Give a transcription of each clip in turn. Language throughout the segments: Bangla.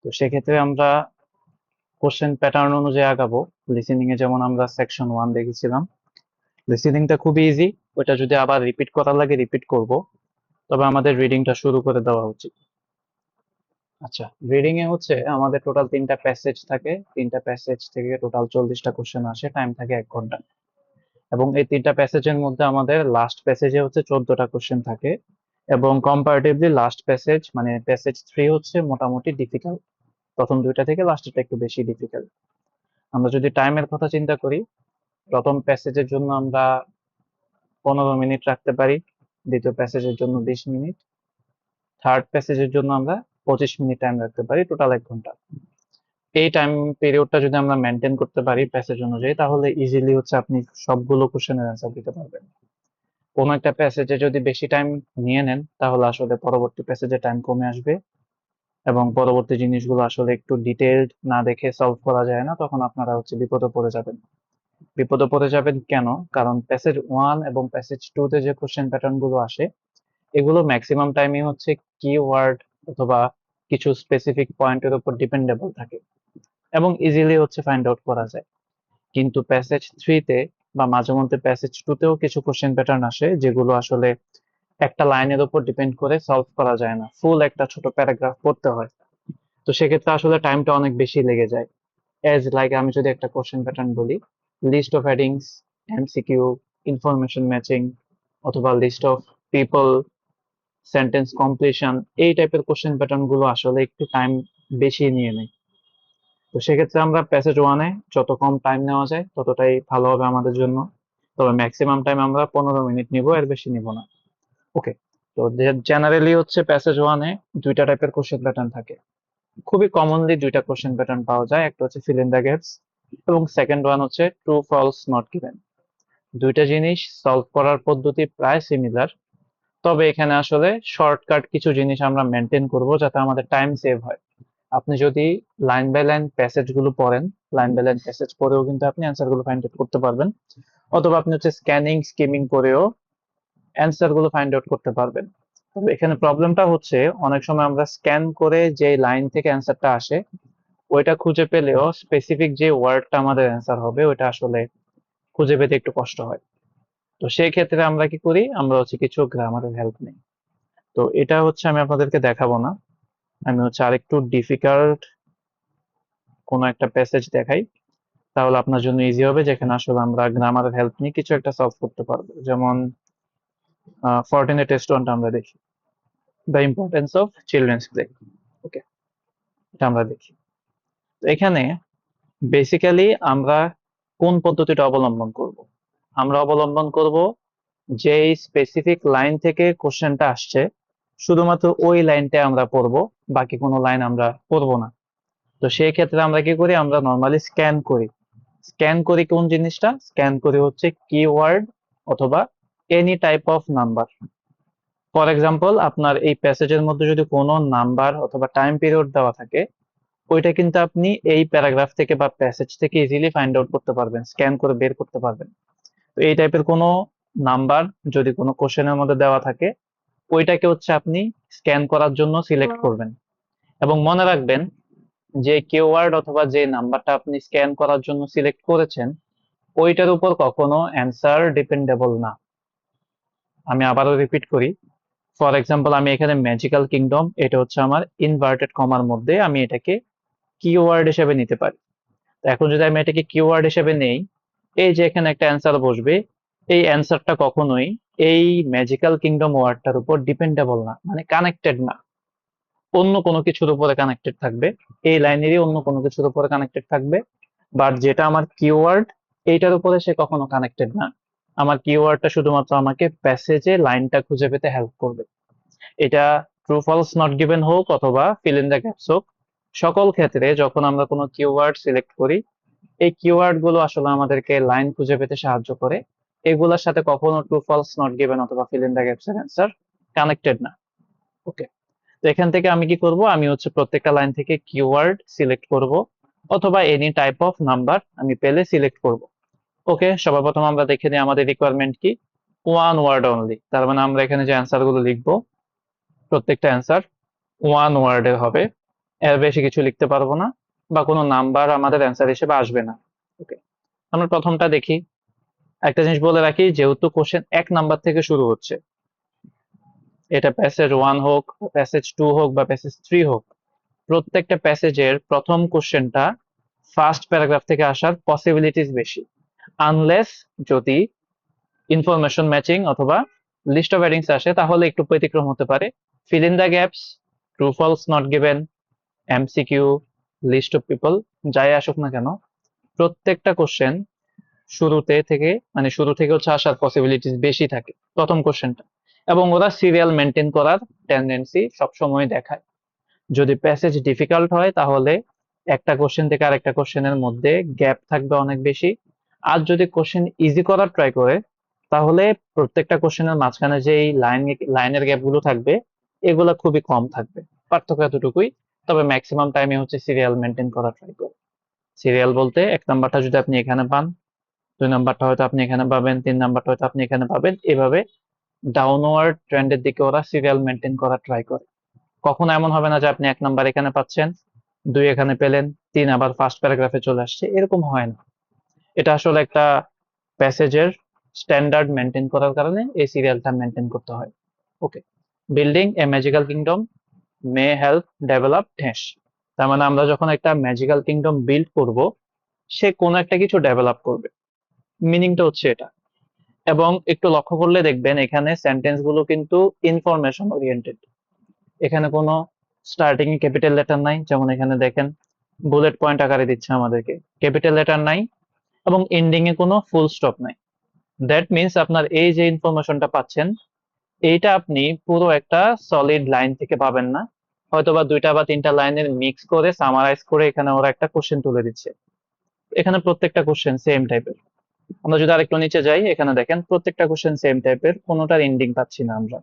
তো সেক্ষেত্রে আমরা কোশ্চেন প্যাটার্ন অনুযায়ী আগাবো। লিসেনিং এ যেমন আমরা সেকশন 1 দেখেছিলাম, লিসেনিংটা খুবই ইজি, ওটা যদি আবার রিপিট করা লাগে রিপিট করব, তবে আমাদের রিডিংটা শুরু করে দেওয়া উচিত। আচ্ছা, রিডিং এ হচ্ছে আমাদের টোটাল 3টা প্যাসেজ থাকে, 3টা প্যাসেজ থেকে টোটাল 40টা কোশ্চেন আসে, টাইম থাকে 1 ঘন্টা। এবং এই 3টা প্যাসেজের মধ্যে আমাদের লাস্ট প্যাসেজে হচ্ছে 14টা কোশ্চেন থাকে, এবং কম্পারেটিভলি লাস্ট প্যাসেজ মানে প্যাসেজ 3 হচ্ছে মোটামুটি ডিফিকাল্ট। প্রথম দুইটা থেকে লাস্টেরটা একটু বেশি ডিফিকাল্ট। আমরা যদি টাইমের কথা চিন্তা করি, প্রথম প্যাসেজের জন্য আমরা 15 মিনিট রাখতে পারি, দ্বিতীয় প্যাসেজের জন্য 20 মিনিট, থার্ড প্যাসেজের জন্য আমরা 25 মিনিট টাইম রাখতে পারি, টোটাল 1 ঘন্টা। এই টাইম পিরিয়ডটা যদি আমরা মেনটেন করতে পারি প্যাসেজ অনুযায়ী, তাহলে ইজিলি হচ্ছে আপনি সবগুলো কোশ্চেনের অ্যান্সার দিতে পারবেন। কোনো একটা প্যাসেজে যদি বেশি টাইম নিয়ে নেন, তাহলে আসলে পরবর্তী প্যাসেজে টাইম কমে আসবে, এবং পরবর্তী জিনিসগুলো আসলে একটু ডিটেইলড না দেখে সলভ করা যায় না, তখন আপনারা হচ্ছে বিপদে পড়ে যাবেন। বিপদে পড়ে যাবেন কেন? কারণ প্যাসেজ 1 এবং প্যাসেজ 2 তে যে কোশ্চেন প্যাটার্ন গুলো আসে, এগুলো ম্যাক্সিমাম টাইমই হচ্ছে কিওয়ার্ড অথবা কিছু স্পেসিফিক পয়েন্টের উপর ডিপেন্ডেবল থাকে, এবং ইজিলি হচ্ছে ফাইন্ড আউট করা যায়। কিন্তু প্যাসেজ 3 তে বা মাঝে মধ্যে প্যাসেজ 2 তেও কিছু কোশ্চেন প্যাটার্ন আসে, যেগুলো আসলে একটা লাইনের উপর ডিপেন্ড করে সলভ করা যায় না, ফুল একটা ছোট প্যারাগ্রাফ পড়তে হয়। তো সেক্ষেত্রে আসলে টাইমটা অনেক বেশি লেগে যায়। এজ লাইক আমি যদি একটা কোশ্চেন প্যাটার্ন বলি, list of headings, MCQ, information matching, অথবা list of people, sentence completion, এই টাইপের কোশ্চেন প্যাটার্ন গুলো আসলে একটু টাইম বেশি নিয়ে নেয়। তো সেক্ষেত্রে আমরা প্যাসেজ 1-এ যত কম টাইম নেওয়া যায় ততটাই ভালো হবে আমাদের জন্য। তবে ম্যাক্সিমাম টাইম আমরা 15 মিনিট নিব, এর বেশি নিব না। ওকে। তো জেনারেলি হচ্ছে প্যাসেজ 1-এ দুইটা টাইপের কোশ্চেন প্যাটার্ন থাকে। খুবই কমনলি দুইটা কোশ্চেন প্যাটার্ন পাওয়া যায়, একটা হচ্ছে ফিল ইন দ্য গ্যাপস, এবং সেকেন্ড ওয়ান হচ্ছে ট্রু ফলস নট গিভেন। দুইটা জিনিস সলভ করার পদ্ধতি প্রায় সিমিলার, তবে এখানে আসলে শর্টকাট কিছু জিনিস আমরা মেনটেন করব যাতে আমাদের টাইম সেভ হয়। আপনি যদি লাইন বাই লাইন প্যাসেজ গুলো পড়েন, লাইন বাই লাইন প্যাসেজ পড়েও কিন্তু আপনি অ্যান্সার গুলো ফাইন্ড আউট করতে পারবেন, অথবা আপনি হচ্ছে স্ক্যানিং স্কিমিং করেও অ্যান্সার গুলো ফাইন্ড আউট করতে পারবেন। তবে এখানে প্রবলেমটা হচ্ছে অনেক সময় আমরা স্ক্যান করে যে লাইন থেকে অ্যান্সারটা আসে ওইটা খুঁজে পেলেও স্পেসিফিক যে ওয়ার্ডটা আমাদের অ্যান্সার হবে ওইটা আসলে খুঁজে পেতে একটু কষ্ট হয়। তো সেই ক্ষেত্রে আমরা কি করি, আমরা হচ্ছে কিছু গ্রামারের হেল্প নিই। তো এটা হচ্ছে আমি আপনাদেরকে দেখাবো না, আমি হচ্ছে আরেকটু ডিফিকাল্ট কোনো একটা প্যাসেজ দেখাই, তাহলে আপনার জন্য ইজি হবে, যেখানে আসলে আমরা গ্রামারের হেল্প নিয়ে কিছু একটা সলভ করতে পারবো। যেমন 14 টেস্ট ওয়ানটা আমরা দেখি, the importance of children's play. Okay, এটা আমরা দেখি। তো এখানে বেসিক্যালি আমরা কোন পদ্ধতিটা অবলম্বন করব? আমরা অবলম্বন করব যে স্পেসিফিক লাইন থেকে কোশ্চেনটা আসছে, শুধুমাত্র ওই লাইনটা আমরা পড়বো, বাকি কোনো লাইন আমরা পড়বো না। তো সেই ক্ষেত্রে আমরা কি করি, আমরা নর্মালি স্ক্যান করি। স্ক্যান করি কোন জিনিসটা? স্ক্যান করি হচ্ছে কিওয়ার্ড অথবা any type of number. For example, আপনার এই প্যাসেজের মধ্যে যদি কোনো নাম্বার অথবা টাইম পিরিয়ড দেওয়া থাকে, ওইটা কিন্তু আপনি এই প্যারাগ্রাফ থেকে বা প্যাসেজ থেকে ইজিলি ফাইন্ড আউট করতে পারবেন, স্ক্যান করে বের করতে পারবেন। তো এই টাইপের কোনো নাম্বার যদি কোনো কোশ্চেনের মধ্যে দেওয়া থাকে, ওইটাকে হচ্ছে আপনি স্ক্যান করার জন্য সিলেক্ট করবেন। এবং মনে রাখবেন যে কিওয়ার্ড অথবা যে নাম্বারটা আপনি স্ক্যান করার জন্য সিলেক্ট করেছেন, ওইটার উপর কখনো অ্যান্সার ডিপেন্ডেবল না। আমি আবারও রিপিট করি। ফর এক্সাম্পল, আমি এখানে ম্যাজিক্যাল কিংডম, এটা হচ্ছে আমার ইনভার্টেড কমার মধ্যে, আমি এটাকে কিওয়ার্ড হিসেবে নিতে পারি। তো এখন যদি আমি এটাকে কিওয়ার্ড হিসেবে নেই, এই যে এখানে একটা অ্যান্সার বসবে, এই অ্যান্সারটা কখনোই এই ম্যাজিক্যাল কিংডম ওয়ার্ডটার উপর ডিপেন্ডেবল না, মানে কানেক্টেড না, অন্য কোনো কিছুর উপরে কানেক্টেড থাকবে, এই লাইনেরই অন্য কোনো কিছুর উপরে কানেক্টেড থাকবে। বাট যেটা আমার কিওয়ার্ড, এইটার উপরে সে কখনো কানেক্টেড না। আমার কিওয়ার্ডটা শুধুমাত্র আমাকে প্যাসেজে লাইনটা খুঁজে পেতে হেল্প করবে। এটা ট্রু ফলস নট গিভেন হোক অথবা ফিল ইন দ্য গ্যাপস হোক, সকল ক্ষেত্রে যখন আমরা কোনো কিওয়ার্ড সিলেক্ট করি, এই কিওয়ার্ড গুলো আসলে আমাদেরকে লাইন খুঁজে পেতে সাহায্য করে। এগুলোর সাথে কখনো ট্রু ফলস নট গিভেন অথবা ফিল ইন দ্য গ্যাপস এর অ্যান্সার কানেক্টেড না। ওকে। তো এখান থেকে আমি কি করব, আমি হচ্ছে প্রত্যেকটা লাইন থেকে কিওয়ার্ড সিলেক্ট করব, অথবা এনি টাইপ অফ নাম্বার আমি পেলে সিলেক্ট করব। ওকে, সবার প্রথম আমরা দেখে নিই আমাদের রিকোয়ারমেন্ট কি। ওয়ান ওয়ার্ড অনলি, তার মানে আমরা এখানে যে অ্যান্সার গুলো লিখবো প্রত্যেকটা অ্যান্সার ওয়ান ওয়ার্ডের হবে, এর বেশি কিছু লিখতে পারবো না, বা কোনো নাম্বার আমাদের অ্যান্সার হিসেবে আসবে না। ওকে, আমরা প্রথমটা দেখি। একটা জিনিস বলে রাখি, যেহেতু কোশ্চেন 1 নাম্বার থেকে শুরু হচ্ছে, এটা প্যাসেজ 1 হোক, প্যাসেজ 2 হোক বা প্যাসেজ 3 হোক, প্রত্যেকটা প্যাসেজের প্রথম কোশ্চেনটা ফার্স্ট প্যারাগ্রাফ থেকে আসার পসিবিলিটিস বেশি, আনলেস যদি ইনফরমেশন ম্যাচিং অথবা লিস্ট অফ হেডিংস আসে, তাহলে একটু ব্যতিক্রম হতে পারে। Fill in the gaps, true false not given, MCQ, list of people, যাই আসুক না কেন, প্রত্যেকটা কোশ্চেন শুরু থেকে হচ্ছে আসার পসিবিলিটিস বেশি থাকে প্রথম কোশ্চেনটা, এবং ওরা সিরিয়াল মেনটেন করার টেন্ডেন্সি সবসময় দেখায়। যদি প্যাসেজ ডিফিকাল্ট হয়, তাহলে একটা কোশ্চেন থেকে আরেকটা কোশ্চেনের মধ্যে গ্যাপ থাকবে অনেক বেশি। আর যদি কোশ্চেন ইজি করার ট্রাই করে, তাহলে প্রত্যেকটা কোশ্চেনের মাঝখানে যে লাইনের গ্যাপ গুলো থাকবে, এগুলো খুবই কম থাকবে। পার্থক্য এতটুকুই। তবে ম্যাক্সিমাম টাইমে হচ্ছে সিরিয়াল মেনটেন করার ট্রাই করে। সিরিয়াল বলতে 1 নাম্বারটা যদি আপনি এখানে পান, 2 নাম্বারটা হয়তো আপনি এখানে পাবেন, 3 নাম্বারটা হয়তো আপনি এখানে পাবেন, এভাবে ডাউনওয়ার্ড ট্রেন্ডের দিকে ওরা সিরিয়াল মেনটেন করার ট্রাই করে। কখনো এমন হবে না যে আপনি 1 নাম্বার এখানে পাচ্ছেন, 2 এখানে পেলেন, 3 আবার ফার্স্ট প্যারাগ্রাফে চলে আসছে, এরকম হয় না। এটা আসলে একটা প্যাসেজের স্ট্যান্ডার্ড মেনটেন করার কারণে এই সিরিয়ালটা মেনটেন করতে হয়। Okay, building a magical kingdom may help develop these. তার মানে আমরা যখন একটা ম্যাজিক্যাল কিংডম বিল্ড করব, সে কোনো একটা কিছু ডেভেলপ করবে, মিনিংটা হচ্ছে এটা। এবং একটু লক্ষ্য করলে দেখবেন এখানে সেন্টেন্স গুলো কিন্তু ইনফরমেশন ওরিয়েন্টেড। এখানে কোনো স্টার্টিং এ ক্যাপিটাল লেটার নাই, যেমন এখানে দেখেন বুলেট পয়েন্ট আকারে দিচ্ছে আমাদেরকে, ক্যাপিটাল লেটার নাই, এবং এন্ডিং এ কোনো ফুল স্টপ নাই। দ্যাট মিনস আপনার এই যে ইনফরমেশনটা পাচ্ছেন, এইটা আপনি পুরো একটা সলিড লাইন থেকে পাবেন না, হয়তোবা 2টা বা 3টা লাইনের মিক্স করে সামারাইজ করে এখানে ওরা একটা কোশ্চেন তুলে দিচ্ছে। এখানে প্রত্যেকটা কোশ্চেন সেম টাইপের। আমরা যদি আরেকটু নিচে যাই, এখানে দেখেন প্রত্যেকটা কোশ্চেন সেম টাইপের, কোনোটার এন্ডিং পাচ্ছি না আমরা।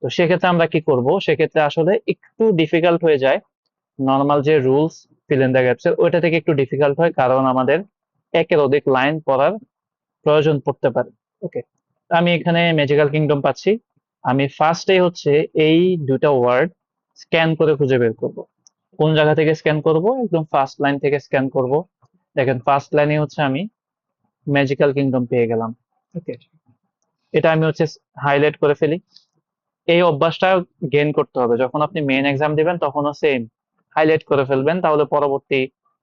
তো সেক্ষেত্রে আমরা কি করব, সেক্ষেত্রে আসলে একটু ডিফিকাল্ট হয়ে যায়। নর্মাল যে rules feel in the gaps এর, ওইটা থেকে একটু ডিফিকাল্ট হয়, কারণ আমাদের একের অধিক লাইন পড়ার প্রয়োজন পড়তে পারে। ওকে, আমি এখানে ম্যাজিক্যাল কিংডম পাচ্ছি। আমি ফার্স্টে হচ্ছে এই 2টা ওয়ার্ড স্ক্যান করে খুঁজে বের করব। কোন জায়গা থেকে স্ক্যান করব? একদম ফার্স্ট লাইন থেকে স্ক্যান করব। দেখেন ফার্স্ট লাইনে হচ্ছে আমি ম্যাজিক্যাল কিংডম পেয়ে গেলাম। ওকে, এটা আমি হচ্ছে হাইলাইট করে ফেলি। এই অভ্যাসটা গেইন করতে হবে, যখন আপনি মেইন এক্সাম দিবেন তখনও সেম হাইলাইট করে ফেলবেন, তাহলে পরবর্তী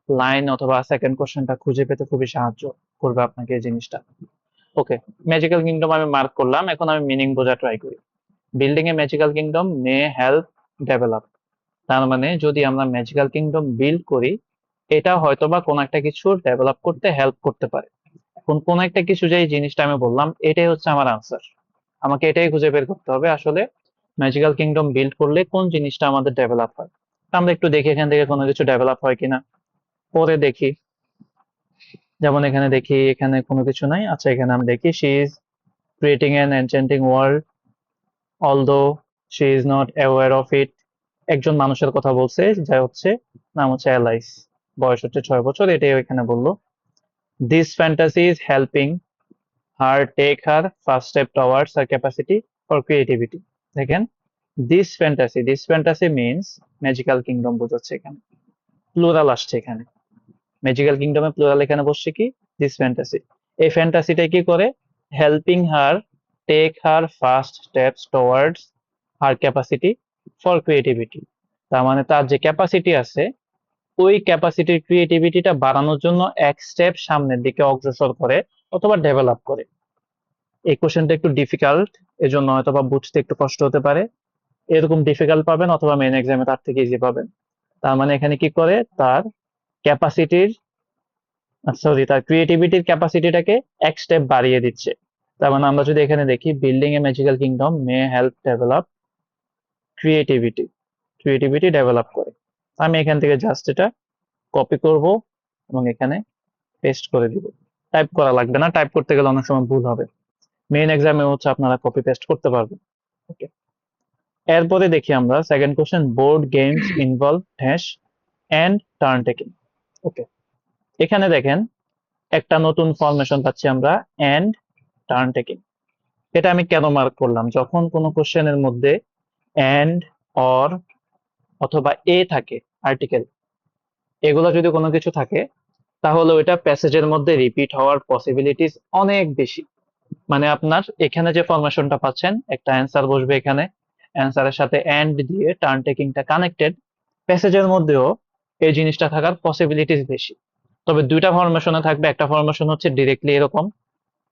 লাইন অথবা সেকেন্ড কোশ্চেনটা খুঁজে পেতে খুবই সাহায্য করবে আপনাকে এই জিনিসটা। ওকে, ম্যাজিক্যাল কিংডম আমি মার্ক করলাম, এখন আমি মিনিং বোঝা ট্রাই করি। Building a magical kingdom may help develop. তার মানে যদি আমরা ম্যাজিক্যাল কিংডম বিল্ড করি, এটা হয়তোবা কোন একটা কিছু ডেভেলপ করতে হেল্প করতে পারে। এখন কোন একটা কিছু, যে এই জিনিসটা আমি বললাম, এটাই হচ্ছে আমার আনসার। আমাকে এটাই খুঁজে বের করতে হবে আসলে ম্যাজিক্যাল কিংডম বিল্ড করলে কোন জিনিসটা আমাদের ডেভেলপ হয়। তা আমরা একটু দেখি এখান থেকে কোনো কিছু ডেভেলপ হয় কিনা, পরে দেখি। যেমন এখানে দেখি এখানে কোনো কিছু নাই। আচ্ছা, এখানে আমরা দেখি she is creating an enchanting world although she is not aware of it. একজন মানুষের কথা বলছে, যা হচ্ছে নাম হচ্ছে অ্যালাইস, বয়স হচ্ছে 6 বছর, এটাই এখানে বললো। This fantasy is helping her take her first step towards her capacity for creativity. দেখেন, this fantasy means magical kingdom বোঝাচ্ছে, এখানে প্লুরাল আসছে। এখানে ম্যাজিক্যাল কিংডমে প্লুরাল এখানে বসছে কি, দিস ফ্যান্টাসি। এই ফ্যান্টাসিটা কি করে, helping her take her first steps towards her capacity for creativity. তার মানে তার যে ক্যাপাসিটি আছে, ওই ক্যাপাসিটির ক্রিয়েটিভিটিটা বাড়ানোর জন্য এক স্টেপ সামনের দিকে অগ্রসর করে অথবা ডেভেলপ করে। এই কোশ্চেনটা একটু ডিফিকাল্ট, এজন্য হয়তো বা বুঝতে একটু কষ্ট হতে পারে। এরকম ডিফিকাল্ট পাবেন অথবা মেইন এক্সামে তার থেকে ইজি পাবেন। তার মানে এখানে কি করে, তার ক্যাপাসিটির তার ক্রিয়েটিভিটির ক্যাপাসিটিটাকে এক স্টেপ বাড়িয়ে দিচ্ছে। তার মানে আমরা যদি এখানে দেখি, building a magical kingdom may help develop creativity, creativity develop করে। আমি এখান থেকে জাস্ট এটা কপি করব এবং এখানে পেস্ট করে দিব। টাইপ করা লাগবে না, টাইপ করতে গেলে অনেক সময় ভুল হবে। মেইন এক্সামে হচ্ছে আপনারা কপি পেস্ট করতে পারবেন। ওকে, এরপরে দেখি আমরা second question, board games involve hash and turn taking. Okay, এখানে দেখেন একটা নতুন ফরমেশন পাচ্ছি আমরা, এন্ড টার্ন টেকিং। এটা আমি কেন মার্ক করলাম, যখন কোনো কোশ্চেনের মধ্যে এন্ড, অর অথবা এ থাকে, আর্টিকেল, এগুলো যদি কোনো কিছু থাকে তাহলে ওইটা প্যাসেজের মধ্যে রিপিট হওয়ার পসিবিলিটিস অনেক বেশি। মানে আপনার এখানে যে ফরমেশনটা পাচ্ছেন, একটা অ্যান্সার বসবে এখানে, অ্যান্সারের সাথে এন্ড দিয়ে টার্ন টেকিংটা কানেক্টেড, প্যাসেজের মধ্যেও এই জিনিসটা থাকার পসিবিলিটিস বেশি। তবে দুইটা ফরমেশনে থাকবে, একটা ফরমেশন হচ্ছে ডিরেক্টলি এরকম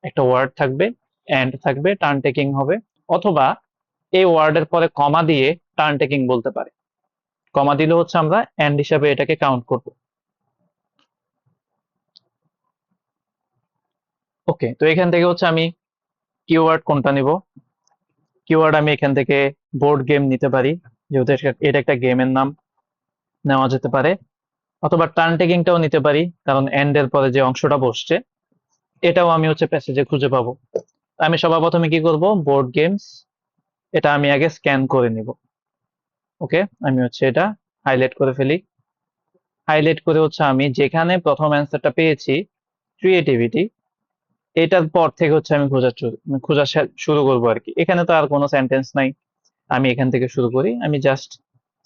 একটা ওয়ার্ড থাকবে, এন্ড থাকবে, টার্ন টেকিং হবে, অথবা এই ওয়ার্ডের পরে কমা দিয়ে টার্ন টেকিং বলতে পারে। কমা দিলে হচ্ছে আমরা এন্ড হিসাবে এটাকে কাউন্ট করব। ওকে, তো এখান থেকে হচ্ছে আমি কিওয়ার্ড কোনটা নিব? কিওয়ার্ড আমি এখান থেকে বোর্ড গেম নিতে পারি, যেহেতু এটা একটা গেমের নাম, নেওয়া যেতে পারে। অথবা টার্ন টেকিংটাও নিতে পারি, কারণ এন্ড এর পরে যে অংশটা বসছে এটাও আমি হচ্ছে প্যাসেজে খুঁজে পাবো। আমি সবার প্রথমে কি করব, বোর্ড গেমস, এটা আমি আগে স্ক্যান করে নিব। ওকে, আমি হচ্ছে এটা হাইলাইট করে ফেলি। হাইলাইট করে হচ্ছে আমি যেখানে প্রথম অ্যান্সারটা পেয়েছি ক্রিয়েটিভিটি, এটার পর থেকে হচ্ছে আমি খোঁজা শুরু করবো আর কি। এখানে তো আর কোনো সেন্টেন্স নাই, আমি এখান থেকে শুরু করি। আমি জাস্ট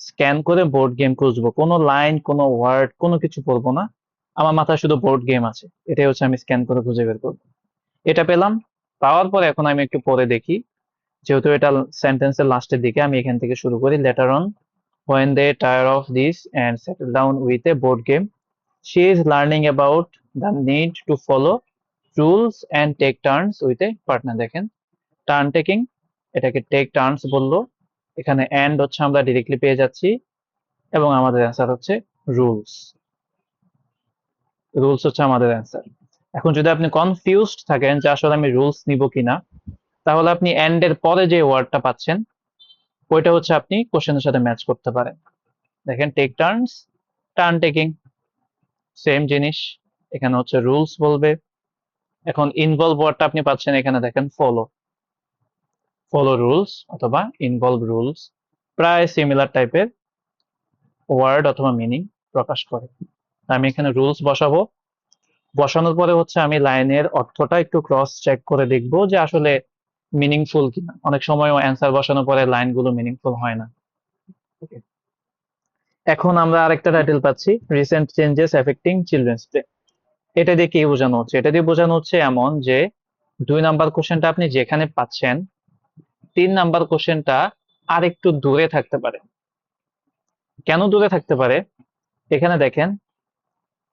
স্ক্যান করে বোর্ড গেম খুঁজবো, কোনো লাইন কোনো ওয়ার্ড কোনো কিছু পড়বো না, আমার মাথায় শুধু বোর্ড গেম আছে, এটাই হচ্ছে আমি স্ক্যান করে খুঁজে বের করবো। এটা পেলাম, পাওয়ার পরে এখন আমি একটু পরে দেখি, যেহেতু এটা সেন্টেন্সের লাস্টের দিকে, আমি এখান থেকে শুরু করি। Letter on, when they tire of this and settle down with a board game, she is learning about the need to follow rules and take turns with a partner। দেখেন, টার্ন টেকিং, এটাকে টেক টার্নস বললো। এখানে এন্ড হচ্ছে আমরা ডিরেক্টলি পেয়ে যাচ্ছি, এবং আমাদের অ্যান্সার হচ্ছে রুলস। রুলস হচ্ছে আমাদের অ্যান্সার। এখন যদি আপনি কনফিউজড থাকেন যে আসলে আমি রুলস নিব কিনা, তাহলে আপনি এন্ড এর পরে যে ওয়ার্ডটা পাচ্ছেন ওইটা হচ্ছে আপনি কোশ্চেনের সাথে ম্যাচ করতে পারেন। দেখেন, take turns, turn taking, same জিনিস। এখানে হচ্ছে রুলস বলবে। এখন ইনভলভ ওয়ার্ডটা আপনি পাচ্ছেন এখানে, দেখেন ফলো, ফলো রুলস অথবা ইনভলভ রুলস, প্রায় সিমিলার টাইপের ওয়ার্ড অথবা মিনিং প্রকাশ করে। আমি এখানে রুলস বসাবো। বসানোর পরে হচ্ছে আমি লাইনের অর্থটা একটু ক্রস চেক করে দেখবো যে আসলে মিনিংফুল কিনা। অনেক সময় অ্যান্সার বসানোর পরে লাইনগুলো মিনিংফুল হয় না। Okay. এখন আমরা আরেকটা টাইটেল পাচ্ছি, recent changes affecting children's day. এটা দিয়ে কি বোঝানো হচ্ছে? এটা দিয়ে বোঝানো হচ্ছে এমন যে 2 নাম্বার কোশ্চেনটা আপনি যেখানে পাচ্ছেন, 3 নাম্বার কোশ্চেনটা আর একটু দূরে থাকতে পারে। কেন দূরে থাকতে পারে? এখানে দেখেন,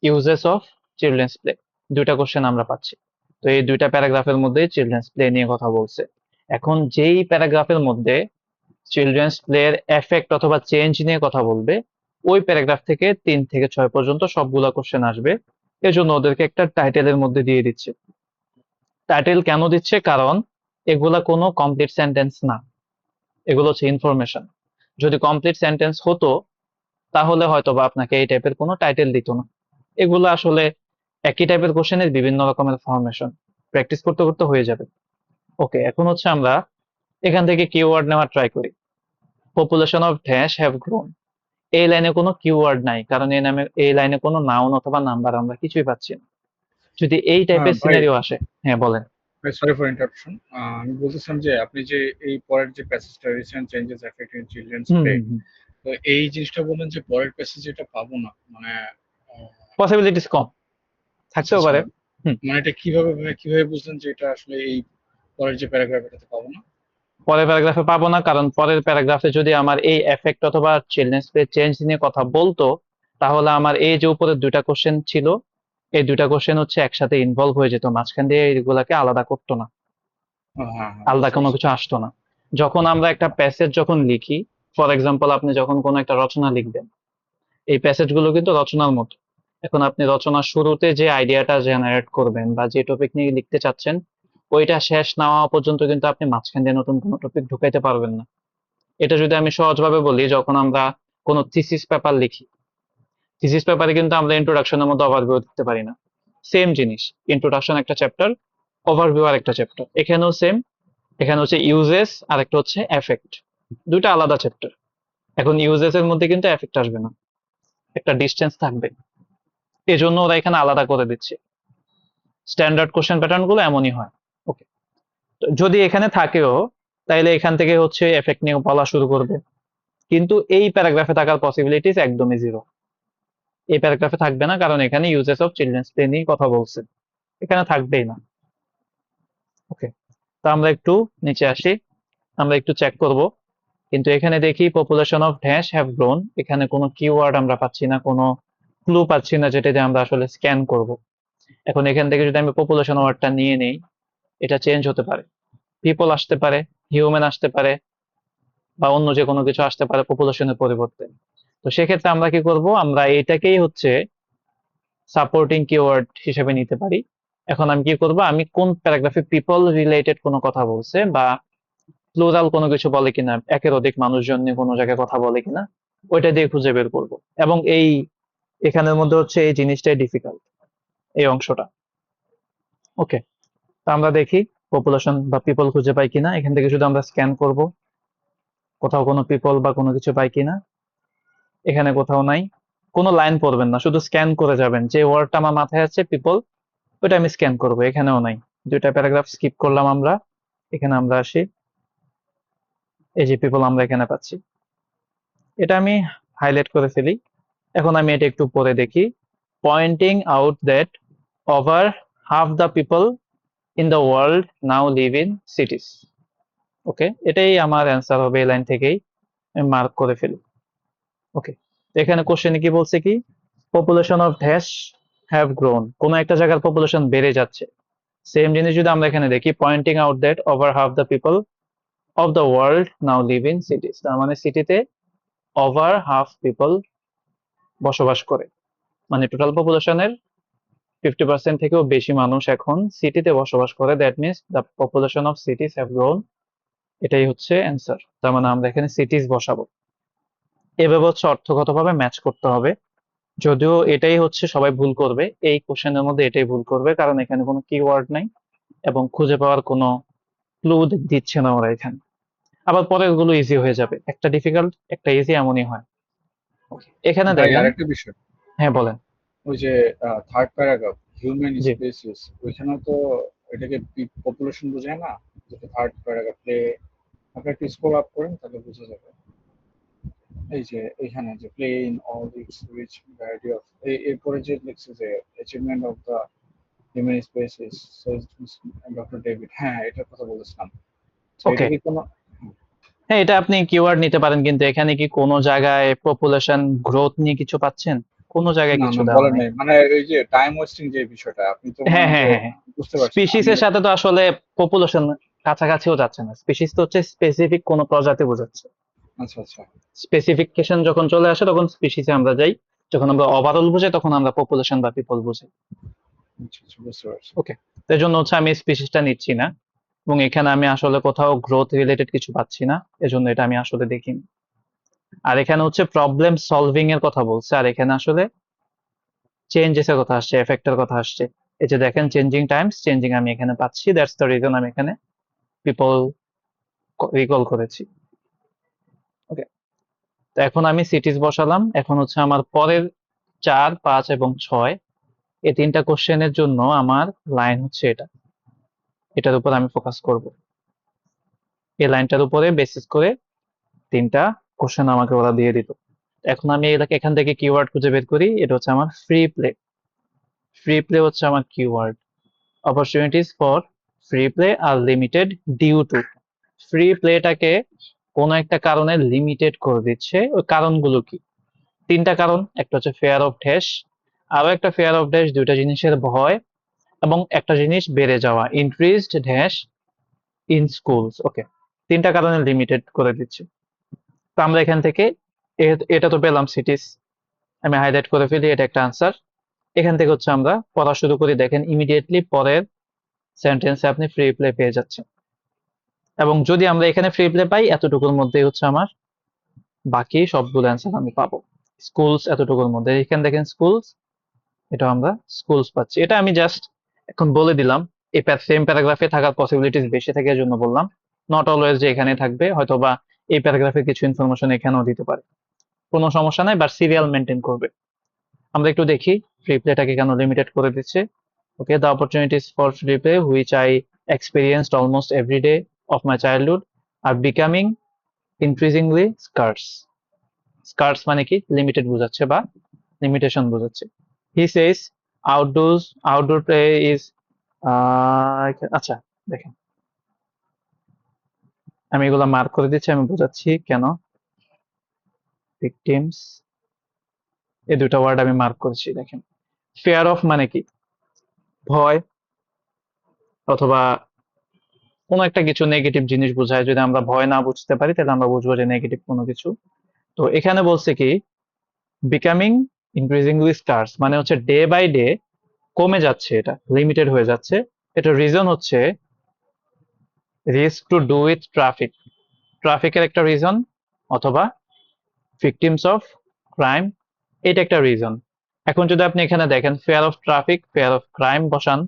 ইউজেস অফ চিলড্রেন্স প্লে, 2টা কোশ্চেন আমরা পাচ্ছি। তো এই 2টা প্যারাগ্রাফের মধ্যে চিলড্রেন্স প্লে নিয়ে কথা বলছে। এখন যেই প্যারাগ্রাফের মধ্যে চিলড্রেন্স প্লে এর এফেক্ট অথবা চেঞ্জ নিয়ে কথা বলবে, ওই প্যারাগ্রাফ থেকে 3 থেকে 6 পর্যন্ত সবগুলা কোশ্চেন আসবে। এজন্য ওদেরকে একটা টাইটেলের মধ্যে দিয়ে দিচ্ছে। টাইটেল কেন দিচ্ছে? কারণ এগুলা কোনো কমপ্লিট সেন্টেন্স না, এগুলো হচ্ছে ইনফরমেশন। যদি কমপ্লিট সেন্টেন্স হতো তাহলে হয়তো বা আপনাকে এই টাইপের কোনো টাইটেল দিত না। এগুলো আসলে একই টাইপের কোশ্চেনের বিভিন্ন রকমের ফরমেশন, প্র্যাকটিস করতে করতে হয়ে যাবে। ওকে, এখন হচ্ছে আমরা এখান থেকে কিওয়ার্ড নেওয়ার ট্রাই করি। Population of dash have grown, এই লাইনে কোনো কিওয়ার্ড নাই, কারণ এই লাইনে কোনো নাউন অথবা নাম্বার আমরা কিছুই পাচ্ছি না। যদি এই টাইপের ভাই, সিনারিও আসে, হ্যাঁ বলেন। Sorry for interruption. আমি বলতেছিলাম যে আপনি যে এই পরের যে প্যাসেজটা, রিসেন্ট চেঞ্জেস এফেক্টিং চিলড্রেন্স হুম প্লে, হুম হুম, তো এই জিনিসটা বললেন যে পরের প্যাসেজ এটা পাবো না, মানে আহ, পসিবিলিটিস কম, আচ্ছা থাকতেও আচ্ছা, পারে। হুম, মানে এটা কিভাবে বুঝলেন যে এটা আসলে এই পরের যে প্যারাগ্রাফ এটাতে পাবো না? পরের প্যারাগ্রাফে পাবো না, কারণ পরের প্যারাগ্রাফে যদি আমার এই এফেক্ট অথবা চিলড্রেন্স প্লে চেঞ্জ নিয়ে কথা বলতো, তাহলে আমার এই যে উপরে 2টা কোশ্চেন ছিল, এই 2টা কোশ্চেন হচ্ছে একসাথে ইনভলভ হয়ে যেত, মাঝখান দিয়ে এগুলাকে আলাদা করতো না, হ্যাঁ হ্যাঁ, আলাদা বুঝতে কোনো পারছি। কিছু আসতো না। যখন আমরা একটা প্যাসেজ যখন লিখি, ফর এক্সাম্পল আপনি যখন কোনো একটা রচনা লিখবেন, এই প্যাসেজ গুলো কিন্তু রচনার মতো। এখন আপনি রচনার শুরুতে যে আইডিয়াটা জেনারেট করবেন বা যে টপিক নিয়ে লিখতে চাচ্ছেন, ওইটা শেষ না হওয়া পর্যন্ত কিন্তু আপনি মাঝখান দিয়ে নতুন কোনো টপিক ঢুকাইতে পারবেন না। এটা যদি আমি সহজভাবে বলি, যখন আমরা কোনো থিসিস পেপার লিখি, থিসিস পেপারে কিন্তু আমরা ইন্ট্রোডাকশনের মধ্যে ওভারভিউ দিতে পারি না। সেম জিনিস, ইন্ট্রোডাকশন একটা চ্যাপ্টার, ওভারভিউ আর একটা চ্যাপ্টার। এখানেও সেম, এখানে হচ্ছে ইউজেস আর একটা হচ্ছে এফেক্ট, 2টা আলাদা চ্যাপ্টার। এখন ইউজেস এর মধ্যে কিন্তু এফেক্ট আসবে না, একটা ডিস্টেন্স থাকবে, এজন্য ওরা এখানে আলাদা করে দিচ্ছে। স্ট্যান্ডার্ড কোশ্চেন প্যাটার্ন গুলো এমনই হয়। ওকে, যদি এখানে থাকেও, তাইলে এখান থেকে হচ্ছে এফেক্ট নিয়ে বলা শুরু করবে, কিন্তু এই প্যারাগ্রাফে থাকার পসিবিলিটিস একদমই জিরো। এই প্যারাগ্রাফে থাকবে না, কারণ এখানে ইউজেস অফ চিলড্রেন্স প্লে নিয়ে কথা বলছে, এখানে থাকবেই না। ওকে, তো আমরা একটু নিচে আসি, আমরা একটু চেক করব। কিন্তু এখানে দেখি population of dash have grown, এখানে কোনো কিওয়ার্ড আমরা পাচ্ছি না, কোনো ক্লু পাচ্ছি না যেটা দিয়ে আমরা আসলে স্ক্যান করব। এখন এখান থেকে যদি আমি পপুলেশন ওয়ার্ডটা নিয়ে নেই, এটা চেঞ্জ হতে পারে, পিপল আসতে পারে, হিউম্যান আসতে পারে, বা অন্য যে কোনো কিছু আসতে পারে পপুলেশনের পরিবর্তে। তো সেক্ষেত্রে আমরা কি করব, আমরা এটাকেই হচ্ছে সাপোর্টিং কিওয়ার্ড হিসেবে নিতে পারি। এখন আমি কি করব, আমি কোন প্যারাগ্রাফে পিপল রিলেটেড কোনো কথা বলছে বা প্লুরাল কোনো কিছু বলে কিনা, একের অধিক মানুষজন নিয়ে কোনো জায়গায় কথা বলে কিনা, ওইটা দিয়ে খুঁজে বের করব। এবং এখানের মধ্যে হচ্ছে এই জিনিসটাই ডিফিকাল্ট, এই অংশটা। ওকে, তো আমরা দেখি পপুলেশন বা পিপল খুঁজে পাই কিনা। এখান থেকে শুধু আমরা স্ক্যান করব, কোথাও কোনো পিপল বা কোনো কিছু পাই কিনা। এখানে কোথাও নাই। কোনো লাইন পড়বেন না, শুধু স্ক্যান করে যাবেন, যে ওয়ার্ডটা আমার মাথায় আছে পিপল, ওইটা আমি স্ক্যান করব। এখানেও নাই, দুইটা প্যারাগ্রাফ স্কিপ করলাম আমরা। এখানে আমরা আসি, এই যে পিপল আমরা এখানে পাচ্ছি, এটা আমি হাইলাইট করে ফেলি। এখন আমি এটা একটু পরে দেখি। Pointing out that over half the people in the world now live in cities. Okay, এটাই আমার অ্যান্সার হবে, এই লাইন থেকেই আমি মার্ক করে ফেলি। ওকে, এখানে কোশ্চেনে কি বলছে, কি population of dash have grown, কোন একটা জায়গার পপুলেশন বেড়ে যাচ্ছে। সেম জিনিস যদি আমরা এখানে দেখি, pointing out that over half the people of the world now live in cities, তার মানে সিটিতে ওভার হাফ পিপল বসবাস করে, মানে টোটাল পপুলেশনের 50% থেকেও বেশি মানুষ এখন সিটিতে বসবাস করে। That means the population of cities have grown, এটাই হচ্ছে অ্যান্সার। তার মানে আমরা এখানে সিটিজ বসাবো। এভাবে হচ্ছে অর্থগতভাবে ম্যাচ করতে হবে। যদিও এটাই হচ্ছে সবাই ভুল করবে, এই কোশ্চেনের মধ্যে এটাই ভুল করবে, কারণ এখানে কোনো কিওয়ার্ড নাই এবং খুঁজে পাওয়ার কোনো ক্লু দিচ্ছে না ওরা এখানে। আবার পরের গুলো ইজি হয়ে যাবে, একটা ডিফিকাল্ট একটা ইজি, এমনই হয়। এখানে ভাই দেখেন। আরেকটা বিষয়, হ্যাঁ বলেন। ওই যে থার্ড প্যারাগ্রাফ হিউম্যান জি। স্পেসিস, ওইখানেও তো এটাকে পপুলেশন বোঝায় না, যেটা থার্ড প্যারাগ্রাফ প্লে। আপনি একটু স্ক্রল আপ করেন তাহলে বোঝা যাবে। এই যে এখানে যে play in all its rich variety of, এরপরে যে লিখছে যে achievement of the human species, doctor David, হ্যাঁ এটার কথা বলেছিলাম। তো এটা ওকে, কি কোনো, হ্যাঁ এটা আপনি কিওয়ার্ড নিতে পারেন, কিন্তু এখানে কি কোনো জায়গায় পপুলেশন গ্রোথ নিয়ে কিছু পাচ্ছেন? কোনো জায়গায় না কিছু না দেওয়া বলেন নেই। নাই, মানে এই যে টাইম ওয়েস্টিং যে বিষয়টা আপনি তো মনে হ্যাঁ হয় হ্যাঁ যে হ্যাঁ হ্যাঁ, বুঝতে পারছেন স্পিসিস আমি। এর সাথে তো আসলে পপুলেশন কাছাকাছিও যাচ্ছে না। স্পিসিস তো হচ্ছে স্পেসিফিক কোনো প্রজাতি বোঝাচ্ছে। আচ্ছা আচ্ছা স্পেসিফিকেশন যখন চলে আসে তখন স্পিসিসে আমরা যাই, যখন আমরা ওভারঅল বুঝাই তখন আমরা পপুলেশন বা পিপল বুঝাই। আচ্ছা আচ্ছা, বুঝতে পারছি। ওকে, এই জন্য হচ্ছে আমি স্পিসিসটা নিচ্ছি না, এবং এখানে আমি আসলে কোথাও গ্রোথ রিলেটেড কিছু পাচ্ছি না, এজন্য এটা আমি আসলে দেখিনি। আর এখানে হচ্ছে প্রবলেম সলভিং এর কথা বলছে, আর এখানে আসলে চেঞ্জেস এর কথা আসছে, এফেক্টের কথা আসছে। এই যে দেখেন, চেঞ্জিং টাইমস, চেঞ্জিং আমি এখানে পাচ্ছি, দ্যাটস দ্য রিজন আমি এখানে পিপল রিকল করেছি। ওকে, তো এখন আমি সিটিজ বসালাম। এখন হচ্ছে আমার পরের 4, 5 এবং 6, এই তিনটা কোশ্চেনের জন্য আমার লাইন হচ্ছে এটা, এটার উপর আমি ফোকাস করব। এই লাইনটার উপরে বেসিস করে তিনটা কোশ্চেন আমাকে ওরা দিয়ে দিত। এখন আমি এখান থেকে কিওয়ার্ড খুঁজে বের করি, এটা হচ্ছে আমার ফ্রি প্লে। ফ্রি প্লে হচ্ছে আমার keyword. Opportunities for free play are limited due to, free প্লেটাকে কোনো একটা কারণে লিমিটেড করে দিচ্ছে। ওই কারণগুলো কি? তিনটা কারণ, একটা হচ্ছে ফেয়ার অফ ড্যাশ, আরো একটা ফেয়ার অফ ড্যাশ, দুইটা জিনিসের ভয়, এবং একটা জিনিস বেড়ে যাওয়া, ইনক্রিজড ড্যাশ ইন স্কুলস। ওকে, তিনটা কারণে লিমিটেড করে দিচ্ছে। তো আমরা এখান থেকে এটা তো পেলাম সিটিস, আমি হাইলাইট করে ফেলি, এটা একটা আনসার। এখান থেকে হচ্ছে আমরা পড়া শুরু করি। দেখেন ইমিডিয়েটলি পরের সেন্টেন্সে আপনি ফ্রি প্লে পেয়ে যাচ্ছেন, এবং যদি আমরা এখানে ফ্রি প্লে পাই, এতটুকুর মধ্যেই হচ্ছে আমার বাকি সবগুলো অ্যান্সার আমি পাবো। স্কুলস এতটুকুর মধ্যে, এখানে দেখেন স্কুলস, এটা আমরা স্কুলস পাচ্ছি। এটা আমি জাস্ট এখন বলে দিলাম, এই সেম প্যারাগ্রাফে থাকার পসিবিলিটিস বেশি থাকে, এর জন্য বললাম। নট অলওয়েজ যে এখানে থাকবে, হয়তো বা এই প্যারাগ্রাফে কিছু ইনফরমেশন এখানেও দিতে পারে, কোনো সমস্যা নাই, বাট সিরিয়াল মেনটেন করবে। আমরা একটু দেখি ফ্রি প্লেটাকে কেন লিমিটেড করে দিচ্ছে। Okay, the opportunities for free play which I experienced almost every day of my childhood are becoming increasingly scarce. Scarce মানে কি লিমিটেড বোঝাচ্ছে বা লিমিটেশন বোঝাচ্ছে। He says outdoor play is আচ্ছা দেখেন আমি এগুলা মার্ক করে দিচ্ছি, আমি বোঝাচ্ছি কেন। ভিকটিমস এই দুটো ওয়ার্ড আমি মার্ক করেছি দেখেন। ফেয়ার অফ মানে কি ভয় অথবা কোনো একটা কিছু নেগেটিভ জিনিস বোঝায়। যদি আমরা ভয় না বুঝতে পারি তাহলে আমরা বুঝবো যে নেগেটিভ কোনো কিছু। তো এখানে বলছে কি বিকামিং ইনক্রিজিংলি স্কার্স মানে হচ্ছে ডে বাই ডে কমে যাচ্ছে, এটা লিমিটেড হয়ে যাচ্ছে। এটা রিজন হচ্ছে risk to do with traffic, ট্রাফিকের একটা রিজন, অথবা ভিকটিমস অফ ক্রাইম, এটা একটা রিজন। এখন যদি আপনি এখানে দেখেন fair of traffic fair of crime বসান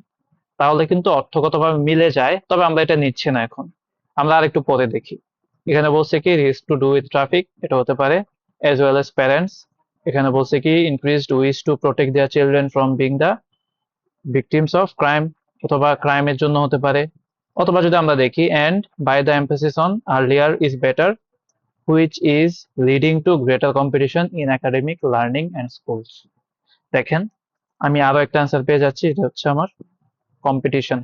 তাহলে কিন্তু অর্থগতভাবে মিলে যায়, তবে আমরা এটা নিচ্ছি না এখন, আমরা আরেকটু পরে দেখি। এখানে বলছে কি risk to do with traffic, এটা হতে পারে এজ ওয়েল এজ প্যারেন্টস। এখানে বলছে কি increased wish to protect their children from being the victims of crime, অথবা ক্রাইমের জন্য হতে পারে। অথবা যদি আমরা দেখি and by the emphasis on earlier is better which is leading to greater competition in academic learning and schools. দেখেন আমি আরো একটা অ্যান্সার পেয়ে যাচ্ছি, এটা হচ্ছে আমার কম্পিটিশন।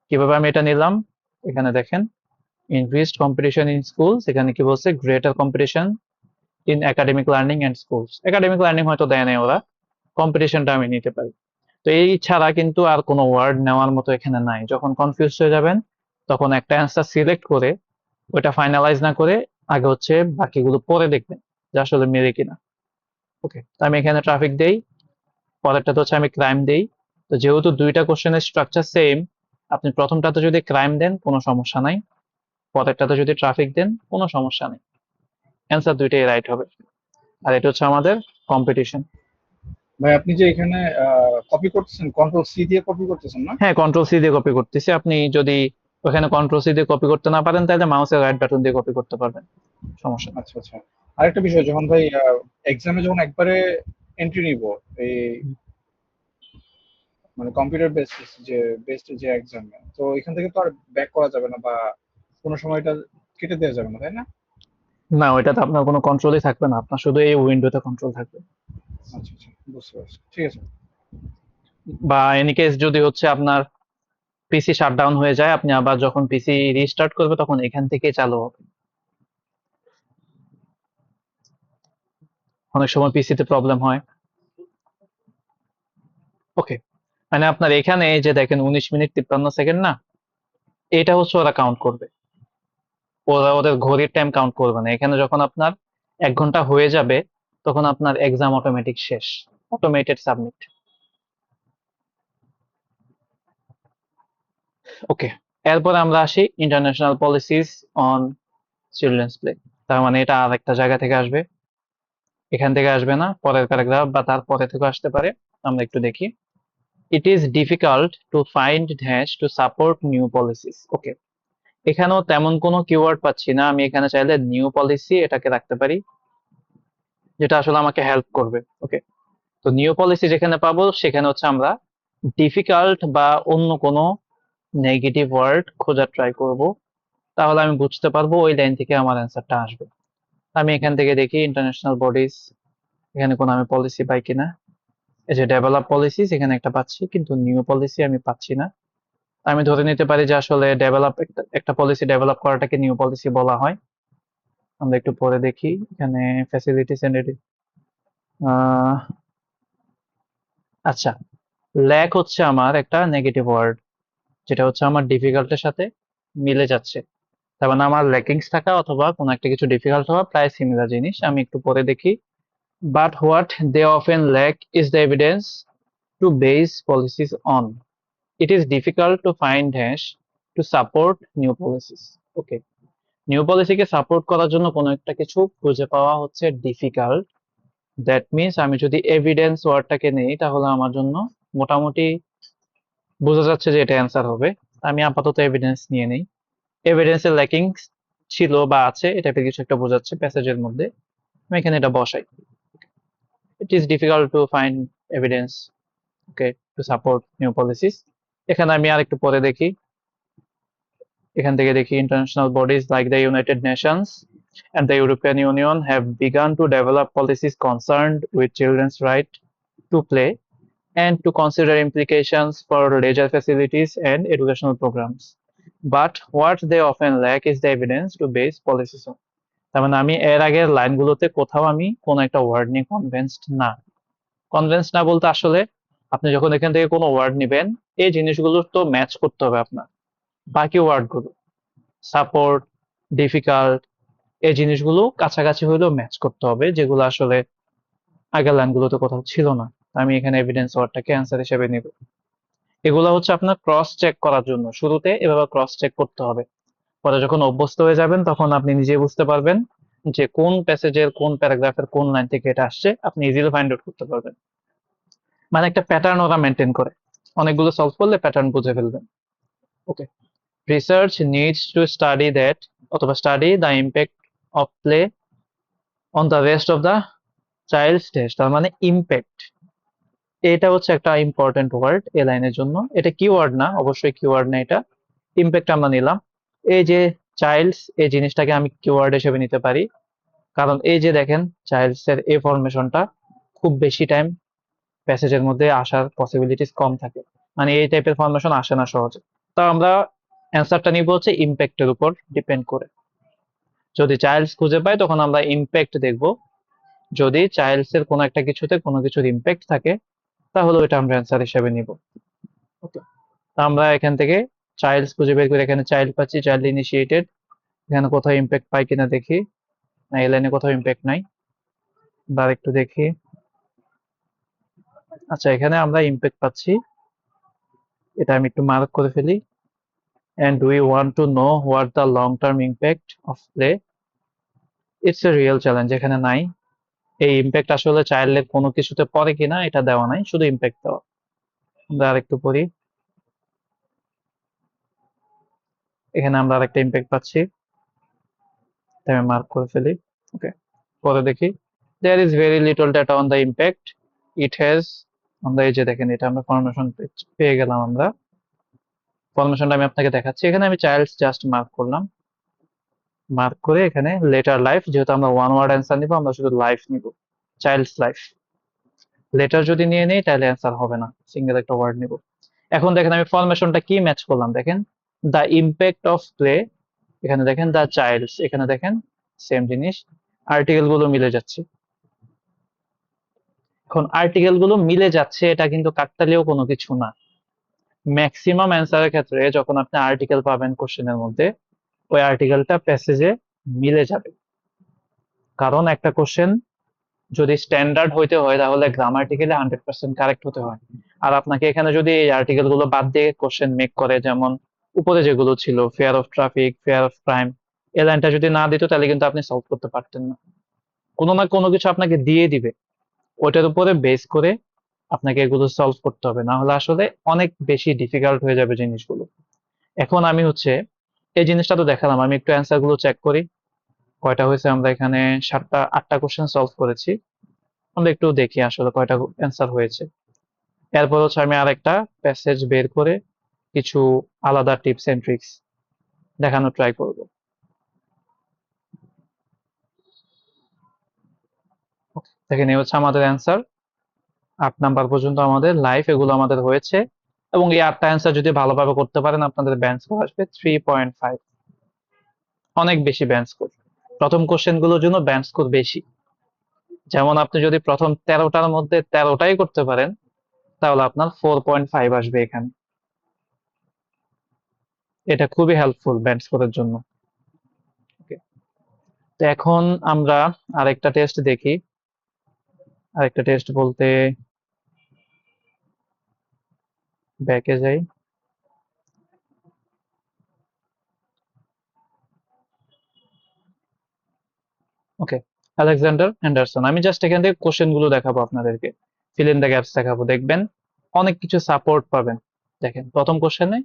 কিভাবে আমি এটা নিলাম, এখানে দেখেন increased competition in schools, এখানে কি বলছে greater competition in academic learning and schools, academic learning হয়তো দেয় নাই ওরা, কম্পিটিশনটা আমি নিতে পারি। তো এই ছাড়া কিন্তু আর কোনো ওয়ার্ড নেওয়ার মতো এখানে নাই। যখন কনফিউজ হয়ে যাবেন তখন একটা অ্যান্সার সিলেক্ট করে ওইটা ফাইনালাইজ না করে আগে হচ্ছে বাকিগুলো পরে দেখবেন যে আসলে মেলে কিনা। ওকে, আমি এখানে ট্রাফিক দেই, পরেরটাতে হচ্ছে আমি ক্রাইম দেই। তো যেহেতু দুইটা কোশ্চেনের স্ট্রাকচার সেম, আপনি প্রথমটাতে যদি ক্রাইম দেন কোনো সমস্যা নাই, পরেরটাতে যদি ট্রাফিক দেন কোনো সমস্যা নেই, অ্যান্সার দুইটাই রাইট হবে। আর এটা হচ্ছে আমাদের কম্পিটিশন। ভাই আপনি যে এখানে কপি করতেছেন, কন্ট্রোল সি দিয়ে কপি করতেছেন না? হ্যাঁ, কন্ট্রোল সি দিয়ে কপি করতেছি। আপনি যদি ওখানে কন্ট্রোল সি দিয়ে কপি করতে না পারেন তাহলে মাউসের রাইট বাটন দিয়ে কপি করতে পারবেন, সমস্যা নেই। আচ্ছা আচ্ছা। আরেকটা বিষয়, যখন ভাই এক্সামে যখন একবারে এন্ট্রি নিব, এই মানে কম্পিউটার বেসড যে এক্সাম, তো এখান থেকে তো আর ব্যাক করা যাবে না, বা কোনো সময় এটা কেটে দেওয়া যাবে না, তাই না? না, ওইটাতে আপনার কোনো কন্ট্রোলই থাকবে না, আপনার শুধু এই উইন্ডোতে কন্ট্রোল থাকবে। আচ্ছা আচ্ছা, বুঝতে পারছি, ঠিক আছে। বা এনি কেস যদি হচ্ছে আপনার পিসি শাটডাউন হয়ে যায়, আপনি আবার যখন পিসি রিস্টার্ট করবে তখন এখান থেকেই চালু হবে। অনেক সময় পিসিতে প্রবলেম হয়। ওকে, মানে আপনার এখানে এই যে দেখেন 19 মিনিট 53 সেকেন্ড না, এটা হচ্ছে ওরা কাউন্ট করবে, ওরা ওদের ঘড়ির টাইম কাউন্ট করবে না। এখানে যখন আপনার 1 ঘন্টা হয়ে যাবে তখন আপনার এক্সাম অটোমেটিক শেষ, অটোমেটেড সাবমিট। ওকে, এরপর আমরা আসি international policies on children's play. তার মানে এটা আর একটা জায়গা থেকে আসবে, এখান থেকে আসবে না, পরের প্যারাগ্রাফ বা তার পরে থেকে আসতে পারে। আমরা একটু দেখি। It is difficult to find dash to support new policies. Okay, এখানেও তেমন কোনো কিওয়ার্ড পাচ্ছি না, আমি এখানে চাইলে নিউ পলিসি এটাকে রাখতে পারি, যেটা আসলে আমাকে হেল্প করবে। ওকে, তো নিউ পলিসি যেখানে পাবো সেখানে হচ্ছে আমরা ডিফিকাল্ট বা অন্য কোনো নেগেটিভ ওয়ার্ড খোঁজার ট্রাই করব, তাহলে আমি বুঝতে পারবো ওই লাইন থেকে আমার অ্যান্সারটা আসবে। আমি এখান থেকে দেখি ইন্টারন্যাশনাল বডিজ, এখানে কোনো আমি পলিসি পাই কিনা। এই যে ডেভেলপ পলিসিস এখানে একটা পাচ্ছি, কিন্তু নিউ পলিসি আমি পাচ্ছি না। আমি ধরে নিতে পারি যে আসলে ডেভেলপ একটা পলিসি ডেভেলপ করাটাকে নিউ পলিসি বলা হয়। আমরা একটু পরে দেখি এখানে ফ্যাসিলিটিস এন্ড আচ্ছা, ল্যাক হচ্ছে আমার একটা নেগেটিভ ওয়ার্ড, যেটা হচ্ছে আমার ডিফিকাল্টের সাথে মিলে যাচ্ছে। তার মানে আমার ল্যাকিংস থাকা অথবা কোনো একটা কিছু ডিফিকাল্ট হওয়া প্রায় সিমিলার জিনিস। আমি একটু পরে দেখি। But what they often lack is the evidence to base policies on. It is difficult to find hash to support new policies. Okay, new পলিসিকে সাপোর্ট করার জন্য কোনো একটা কিছু খুঁজে পাওয়া হচ্ছে ডিফিকাল্ট। দ্যাট মিনস আমি যদি এভিডেন্স ওয়ার্ডটাকে নেই তাহলে আমার জন্য মোটামুটি বোঝা যাচ্ছে যে এটা অ্যান্সার হবে। আমি আপাতত এভিডেন্স নিয়ে নেই, এভিডেন্সের ল্যাকিং ছিল বা আছে এটা টাইপের কিছু একটা বোঝাচ্ছে প্যাসেজের মধ্যে, আমি এখানে এটা বসাই। ইট is difficult to find evidence, okay, two support new policies. এখানে আমি আর একটু পরে দেখি, এখান থেকে দেখি international bodies like the United Nations and the European Union have begun to develop policies concerned with children's right to play and to consider implications for leisure facilities and educational programs. But what they often lack is the evidence to base policies on. তার মানে আমি এর আগের লাইনগুলোতে কোথাও আমি কোনো একটা ওয়ার্ড নিয়ে কনভিন্সড না বলতে আসলে আপনি যখন এখান থেকে কোনো ওয়ার্ড নিবেন এই জিনিসগুলো তো ম্যাচ করতে হবে আপনার বাকি ওয়ার্ডগুলো সাপোর্ট ডিফিকাল্ট এই জিনিসগুলো কাছাকাছি হলেও ম্যাচ করতে হবে যেগুলো আসলে আগের লাইনগুলোতে কোথাও ছিল না আমি এখানে এভিডেন্স ওয়ার্ডটাকে অ্যান্সার হিসেবে নিব এগুলো হচ্ছে আপনার ক্রস চেক করার জন্য শুরুতে এভাবে ক্রস চেক করতে হবে পরে যখন অভ্যস্ত হয়ে যাবেন তখন আপনি নিজে বুঝতে পারবেন যে কোন প্যাসেজের কোন প্যারাগ্রাফের কোন লাইন থেকে এটা আসছে আপনি ইজিলি ফাইন্ড আউট করতে পারবেন মানে একটা প্যাটার্ন ওরা মেনটেন করে অনেকগুলো সলভ করলে প্যাটার্ন বুঝে ফেলবেন okay research needs to study that অথবা study the impact of play on the rest of the child's test তার মানে ইম্প্যাক্ট এটা হচ্ছে একটা ইম্পর্টেন্ট ওয়ার্ড এই লাইনের জন্য এটা কিওয়ার্ড না অবশ্যই কিওয়ার্ড না এটা ইম্প্যাক্ট আমরা নিলাম এই যে চাইল্ডস এই জিনিসটাকে আমি কিওয়ার্ড হিসেবে নিতে পারি কারণ এই যে দেখেন চাইল্ডস এর এই ফরমেশনটা খুব বেশি টাইম প্যাসেজের মধ্যে আসার পসিবিলিটিস কম থাকে মানে এই টাইপের ফরমেশন আসে না সহজে তো আমরা অ্যান্সারটা নিব হচ্ছে ইম্প্যাক্টের উপর ডিপেন্ড করে যদি চাইল্ডস খুঁজে পাই তখন আমরা ইম্প্যাক্ট দেখব যদি চাইল্ডস এর কোনো একটা কিছুতে কোনো কিছুর ইম্প্যাক্ট থাকে তাহলে ওইটা আমরা অ্যান্সার হিসেবে নিব ওকে আমরা এখান থেকে চাইল্ডস খুঁজে বের করে এখানে চাইল্ড পাচ্ছি চাইল্ড ইনিশিয়েটেড এখানে কোথাও ইম্প্যাক্ট পাই কিনা দেখি না এই লাইনে কোথাও ইম্প্যাক্ট নাই বা একটু দেখি আচ্ছা এখানে আমরা ইম্প্যাক্ট পাচ্ছি এটা আমি একটু মার্ক করে ফেলি and we want to know what the long term impact of play it's a real challenge এখানে নাই এই ইম্প্যাক্ট আসলে চাইল্ডের কোনো কিছুতে পড়ে কিনা এটা দেওয়া নাই শুধু ইম্প্যাক্ট দেওয়া আমরা আরেকটু পড়ি এখানে আমরা আরেকটা ইম্প্যাক্ট পাচ্ছি তাই আমি মার্ক করে ফেলি ওকে পরে দেখি there is very little data on the impact it has আমরা এই যে দেখেন এটা আমরা ফরমেশন পেয়ে গেলাম আমরা ফরমেশনটা আমি আপনাকে দেখাচ্ছি এখানে আমি চাইল্ডস জাস্ট মার্ক করলাম মার্ক করে এখানে লেটার লাইফ যেহেতু আমরা ওয়ান ওয়ার্ড অ্যান্সার নিব আমরা শুধু লাইফ নিব চাইল্ডস লাইফ লেটার যদি নিয়ে নেই তাহলে অ্যান্সার হবে না সিঙ্গেল একটা ওয়ার্ড নিব এখন দেখেন আমি ফরমেশনটা কি ম্যাচ করলাম দেখেন দ্য ইম্প্যাক্ট অফ প্লে এখানে দেখেন দ্য চাইল্ডস এখানে দেখেন সেম জিনিস আর্টিকেল গুলো মিলে যাচ্ছে এখন আর্টিকেল গুলো মিলে যাচ্ছে এটা কিন্তু কাকতালীয় কোনো কিছু না ম্যাক্সিমাম অ্যান্সারের ক্ষেত্রে যখন আপনি আর্টিকেল পাবেন কোশ্চেনের মধ্যে ওই আর্টিকেলটা প্যাসেজে মিলে যাবে কারণ একটা কোশ্চেন যদি স্ট্যান্ডার্ড হইতে হয় তাহলে গ্রামাটিক্যালি 100% কারেক্ট হতে হয় আর আপনাকে এখানে যদি এই আর্টিকেল গুলো বাদ দিয়ে কোশ্চেন মেক করে যেমন উপরে যেগুলো ছিল fair of traffic fair of crime এই লাইনটা যদি না দিত তাহলে কিন্তু আপনি সলভ করতে পারতেন না কোনো না কোনো কিছু আপনাকে দিয়ে দিবে ওইটার উপরে বেস করে আপনাকে এগুলো সলভ করতে হবে না হলে আসলে অনেক বেশি ডিফিকাল্ট হয়ে যাবে জিনিসগুলো এখন আমি হচ্ছে এই জিনিসটা তো দেখালাম আমি একটু অ্যান্সার গুলো চেক করি কয়টা হয়েছে আমরা এখানে 7টা 8টা কোশ্চেন সলভ করেছি আমরা একটু দেখি আসলে কয়টা অ্যান্সার হয়েছে এরপর হচ্ছে আমি আরেকটা প্যাসেজ বের করে কিছু আলাদা টিপস এন্ড ট্রিক্স দেখানোর ট্রাই করব দেখেন এই হচ্ছে আমাদের অ্যান্সার 8 নাম্বার পর্যন্ত আমাদের লাইফ এগুলো আমাদের হয়েছে এবং এই 8টা অ্যান্সার যদি ভালোভাবে করতে পারেন আপনাদের ব্যান্ড স্কোর আসবে 3.5 অনেক বেশি ব্যান্ড স্কোর প্রথম কোশ্চেন গুলোর জন্য ব্যান্ড স্কোর বেশি যেমন আপনি যদি প্রথম 13টার মধ্যে 13টাই করতে পারেন তাহলে আপনার 4.5 আসবে এখানে এটা খুবই হেল্পফুল ব্যান্ড স্কোরের জন্য Okay, তো এখন আমরা আরেকটা টেস্ট দেখি আরেকটা টেস্ট বলতে ব্যাকে যাই ওকে আলেকজান্ডার অ্যান্ডারসন আমি জাস্ট এখান থেকে কোশ্চেন গুলো দেখাবো আপনাদেরকে ফিল ইন দ্য গ্যাপস দেখাবো দেখবেন অনেক কিছু সাপোর্ট পাবেন দেখেন প্রথম কোশ্চেনে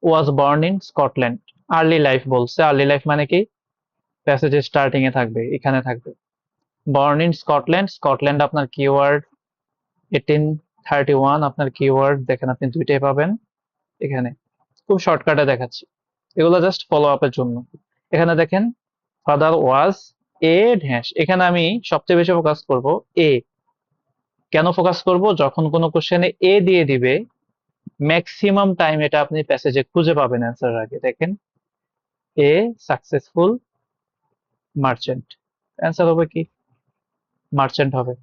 was born in Scotland early life বলছে আর্লি লাইফ মানে কি প্যাসেজের স্টার্টিং এ থাকবে এখানে থাকবে বর্ন ইন স্কটল্যান্ড স্কটল্যান্ড আপনার কিওয়ার্ড 1831 আপনার কিওয়ার্ড দেখেন আপনি দুইটাই পাবেন এখানে খুব শর্টকাটে দেখাচ্ছি এগুলো জাস্ট ফলো আপের জন্য এখানে দেখেন ফাদার ওয়াজ এ ড্যাশ। এখানে আমি সবচেয়ে বেশি ফোকাস করব এ। কেন ফোকাস করব? যখন কোনো কোশ্চেনে এ দিয়ে দিবে, ম্যাক্সিমাম টাইম এটা আপনি প্যাসেজে খুঁজে পাবেন অ্যান্সার আগে। দেখেন, এ সাকসেসফুল মার্চেন্ট, অ্যান্সার হবে কি? মার্চেন্ট হবে।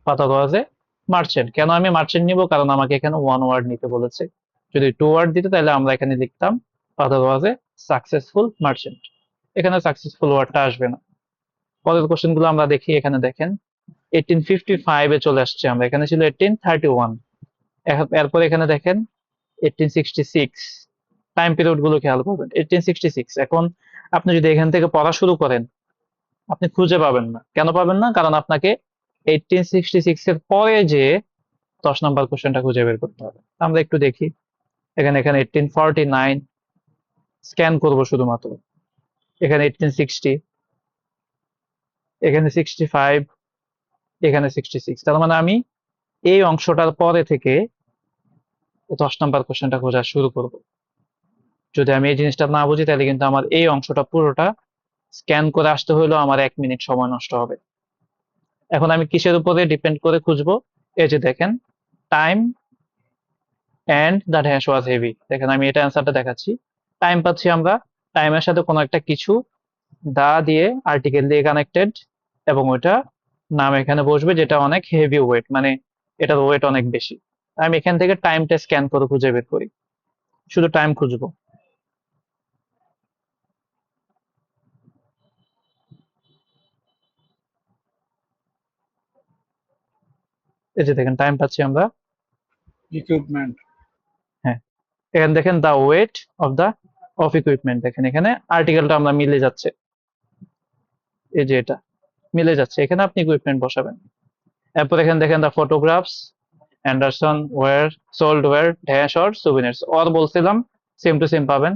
Father was A merchant. কেন আমি মার্চেন্ট নিব? কারণ আমাকে এখানে ওয়ান ওয়ার্ড নিতে বলেছে। যদি টু ওয়ার্ড দিত তাহলে আমরা এখানে লিখতাম father was a successful merchant. এখানে সাকসেসফুল ওয়ার্ডটা আসবে না। পরের কোশ্চেন গুলো আমরা দেখি। এখানে দেখেন 1855 এ চলে আসছে আমরা, এখানে ছিল 1831। এরপর এখানে দেখেন 1866। টাইম পিরিয়ড গুলো খেয়াল করবেন। 1866, এখন আপনি যদি এখান থেকে পড়া শুরু করেন, আপনি খুঁজে পাবেন না। কেন পাবেন না? কারণ আপনাকে 1866 এর পরে যে 10 নম্বর কোশ্চেনটা খুঁজে বের করতে হবে। আমরা একটু দেখি। এখানে 1849 স্ক্যান করব শুধুমাত্র। এখানে 1860, এখানে 65, এখানে 66। তার মানে আমি এই অংশটার পরে থেকে 10 নম্বর কোশ্চেনটা খোঁজা শুরু করব। যদি আমি এই জিনিসটা না বুঝি তাহলে কিন্তু আমার এই অংশটা পুরোটা স্ক্যান করে আসতে হলেও আমার 1 মিনিট সময় নষ্ট হবে। এখন আমি কিসের উপরে ডিপেন্ড করে খুঁজবো? এই যে দেখেন, time and the dash was heavy. দেখেন আমি এটা অ্যান্সারটা দেখাচ্ছি। টাইম পাচ্ছি আমরা, টাইমের সাথে কোনো একটা কিছু দা দিয়ে আর্টিকেল দিয়ে কানেক্টেড, এবং ওইটা নাম এখানে বসবে যেটা অনেক হেভি ওয়েট, মানে এটার ওয়েট অনেক বেশি। আমি এখান থেকে টাইমটা স্ক্যান করে খুঁজে বের করি, শুধু টাইম খুঁজবো। এই যে দেখেন টাইম পাচ্ছি আমরা। ইকুইপমেন্ট। হ্যাঁ, এখানে দেখেন দা ওয়েট অফ ইকুইপমেন্ট। দেখেন এখানে আর্টিকেলটা আমরা মিলে যাচ্ছে, এই যে এটা মিলে যাচ্ছে, এখানে আপনি ইকুইপমেন্ট বসাবেন। এরপর এখানে দেখেন the photographs Anderson were sold were dash or souvenirs. অর বলছিলাম, সেম টু সেম পাবেন।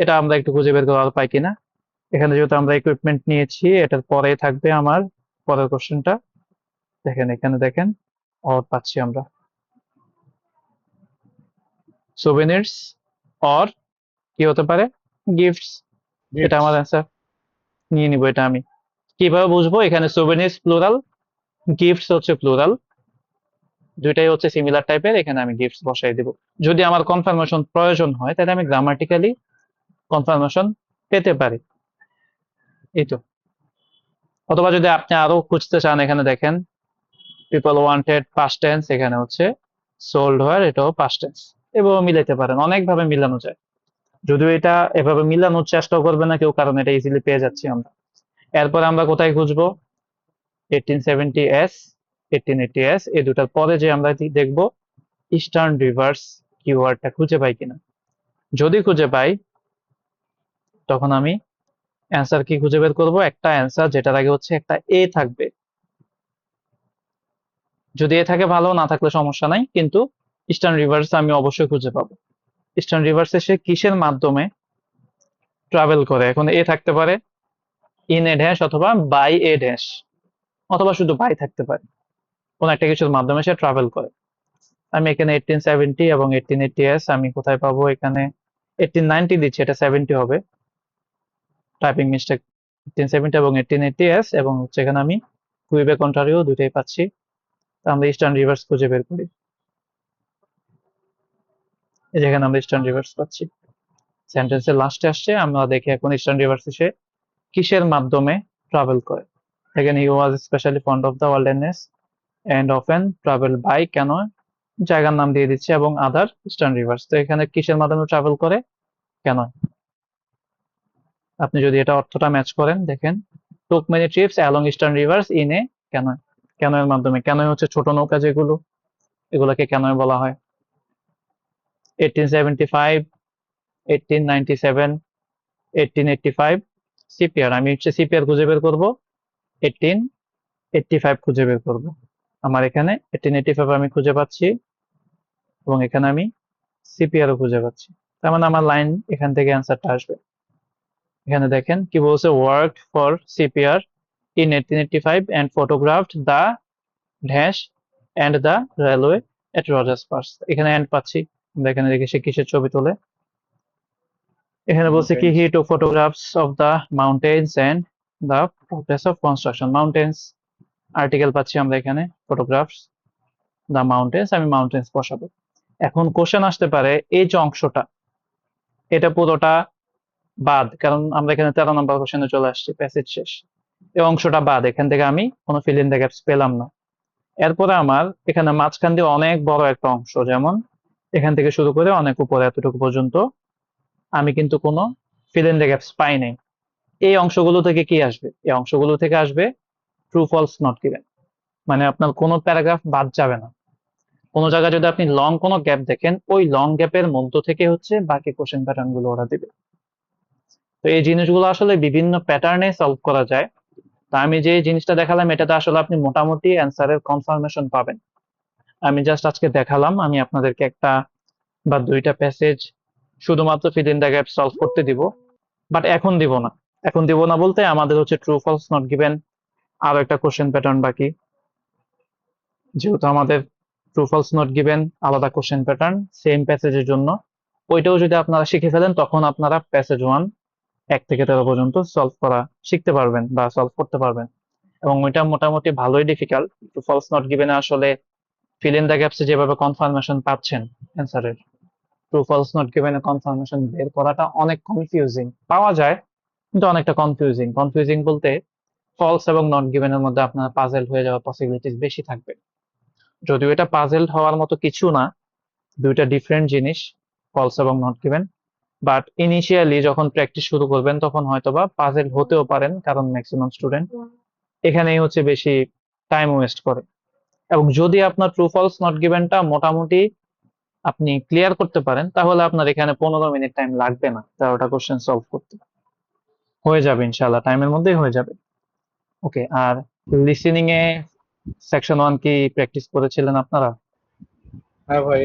এটা আমরা একটু খুঁজে বের করে আর পাই কিনা। এখানে যেহেতু আমরা ইকুইপমেন্ট নিয়েছি, এটার পরে থাকবে আমার পরের কোশ্চেনটা। দেখেন এখানে দেখেন অর পাচ্ছি আমরা, সুভিনিয়ার্স অর কি হতে পারে? গিফটস। এটা গিফটস। আমার অ্যান্সার, নিয়ে নিবো এটা আমি। কিভাবে বুঝবো? এখানে সুভিনিয়ার্স প্লুরাল, গিফটস হচ্ছে প্লুরাল, দুইটাই হচ্ছে সিমিলার টাইপের, এখানে আমি গিফটস বসাই দিব। যদি আমার কনফার্মেশন প্রয়োজন হয় তাহলে আমি গ্রামাটিক্যালি কনফার্মেশন পেতে পারি, এই তো। অথবা যদি আপনি আরো খুঁজতে চান, এখানে দেখেন পিপল ওয়ান্টেড পাস্ট টেন্স, এখানে হচ্ছে সোল্ড ওয়ার, এটাও পাস্ট টেন্স। এভাবে মিলাইতে পারেন, অনেকভাবে মিলানো যায়। যদিও এটা এভাবে মিলানোর চেষ্টা করবে না কেউ, কারণ এটা ইজিলি পেয়ে যাচ্ছি আমরা। এরপর আমরা কোথায় খুঁজবো? 1870s, 1880s, এই দুটার পরে যে আমরা দেখবো ইস্টার্ন রিভার্স কিওয়ার্ডটা খুঁজে পাই কিনা। যদি খুঁজে পাই তখন আমি অ্যান্সার কি খুঁজে বের করব? একটা অ্যান্সার যেটার আগে হচ্ছে একটা এ থাকবে। যদি এ থাকে ভালো, না থাকলে সমস্যা নাই, কিন্তু ইস্টার্ন রিভার্স আমি অবশ্যই খুঁজে পাবো। ইস্টার্ন রিভার্সে সে কিসের মাধ্যমে ট্রাভেল করে? এখন এ থাকতে পারে, ইন এ ড্যাশ, অথবা বাই এ ড্যাশ, অথবা শুধু বাই থাকতে পারে। কোন একটা কিছুর মাধ্যমে সে ট্রাভেল করে। আমি এখানে 1870 এবং 1880s আমি কোথায় পাবো? এখানে 1890 দিচ্ছে, এটা 70 হবে, টাইপিং মিস্টেক। 1870 এবং 1880s, এবং হচ্ছে এখানে আমি কুইবে কন্ট্রারিও দুইটাই পাচ্ছি। তো আমরা ইস্টার্ন রিভার্স খুঁজে বের করি। এই যেখানে আমরা ইস্টার্ন রিভার্স পাচ্ছি, সেন্টেন্সের লাস্টে আসছে। আমরা দেখি এখন ইস্টার্ন রিভার্স সে কিসের মাধ্যমে ট্রাভেল করে। দেখেন he was specially fond of the wildness and often travel by canoe, জায়গার নাম দিয়ে দিচ্ছে, এবং আদার ইস্টার্ন রিভার্স। তো এখানে কিসের মাধ্যমে ট্রাভেল করে? ক্যানয়। আপনি যদি এটা অর্থটা ম্যাচ করেন, দেখেন took many trips along eastern rivers in a canoe. ক্যানয়ের মাধ্যমে, ক্যানয় হচ্ছে ছোট নৌকা যেগুলো, এগুলোকে ক্যানয় বলা হয়। 1875, 1897, 1885 সিপিআর। আমি হচ্ছে সিপিআর খুঁজে বের করবো, 1885 খুঁজে বের করবো। আমার এখানে 1885 আমি খুঁজে পাচ্ছি, এবং এখানে আমি সিপিআর ও খুঁজে পাচ্ছি। তার মানে আমার লাইন এখান থেকে অ্যান্সারটা আসবে। এখানে দেখেন কি বলছে, work for CPR in 1885 and photographed the dash and the railway at Rogers Pass। এখানে এন্ড পাচ্ছি আমরা। এখানে দেখি সে কিসের ছবি তোলে। এখানে বলছে কি, mountains. He took photographs of the mountains and the progress of construction. Mountains article পাচ্ছি আমরা এখানে, ফটোগ্রাফস দ্য মাউন্টেন্স, আমি মাউন্টেন্স বসাবো। এখন কোশ্চেন আসতে পারে এই যে অংশটা, এটা পুরোটা বাদ, কারণ আমরা এখানে 13 নম্বর কোশ্চেনে চলে আসছি, প্যাসেজ শেষ। এই অংশটা বাদ, এখান থেকে আমি কোনো ফিল ইন দ্য গ্যাপস পেলাম না। এরপরে আমার এখানে মাঝখান দিয়ে অনেক বড় একটা অংশ, যেমন এখান থেকে শুরু করে অনেক উপরে এতটুকু পর্যন্ত আমি কিন্তু কোনো ফিল ইন দ্য গ্যাপস পাই নাই। এই অংশগুলো থেকে কি আসবে? এই অংশগুলো থেকে আসবে ট্রু ফলস নট গিভেন, মানে আপনার কোনো প্যারাগ্রাফ বাদ যাবে না। কোনো জায়গায় যদি আপনি লং কোনো গ্যাপ দেখেন, ওই লং গ্যাপের মধ্য থেকে হচ্ছে বাকি কোশ্চেন প্যাটার্ন গুলো ওরা দিবে। তো এই জিনিসগুলো আসলে বিভিন্ন প্যাটার্নে সলভ করা যায়। তা আমি যে জিনিসটা দেখালাম, এটাতে আসলে আপনি মোটামুটি অ্যান্সারের কনফার্মেশন পাবেন। আমি জাস্ট আজকে দেখালাম, আমি আপনাদেরকে একটা বা দুইটা প্যাসেজ শুধুমাত্র feel in the gap solve করতে দিব, বাট এখন দিব না। এখন দিব না বলতে আমাদের হচ্ছে ট্রু ফলস নট গিভেন আরো একটা কোশ্চেন প্যাটার্ন বাকি, যেহেতু আমাদের ট্রু ফলস নট গিভেন আলাদা কোশ্চেন প্যাটার্ন সেম প্যাসেজের জন্য, ওইটাও যদি আপনারা শিখে ফেলেন তখন আপনারা প্যাসেজ 1 1 থেকে 13 পর্যন্ত সলভ করা শিখতে পারবেন বা সলভ করতে পারবেন। এবং ওইটা মোটামুটি ভালোই ডিফিকাল্ট। ট্রু ফলস নট গিভেনে আসলে ফিল ইন দ্য গ্যাপসে যেভাবে কনফার্মেশন পাচ্ছেন অ্যান্সারের, true false not given confirmation বের করাটা অনেক কনফিউজিং, পাওয়া যায় কিন্তু অনেকটা কনফিউজিং। কনফিউজিং বলতে ফলস এবং নট গিভেনের মধ্যে আপনার পাজেল হয়ে যাওয়ার পসিবিলিটিস বেশি থাকবে। যদিও এটা পাজেল হওয়ার মতো কিছু না, দুইটা ডিফারেন্ট জিনিস, ফলস এবং নট গিভেন। বাট ইনিশিয়ালি যখন প্র্যাকটিস শুরু করবেন তখন হয়তোবা পাজেল হতেও পারেন, কারণ ম্যাক্সিমাম স্টুডেন্ট এখানেই হচ্ছে বেশি টাইম ওয়েস্ট করে। এবং যদি আপনার ট্রু ফলস নট গিভেনটা মোটামুটি আপনি ক্লিয়ার করতে পারেন, তাহলে আপনার এখানে 15 মিনিট টাইম লাগবে না 13টা কোশ্চেন সলভ করতে, হয়ে যাবে ইনশাল্লাহ, টাইমের মধ্যেই হয়ে যাবে। ওকে, আর লিসেনিং এ সেকশন 1 কি প্র্যাকটিস করেছিলেন আপনারা? হ্যাঁ ভাই,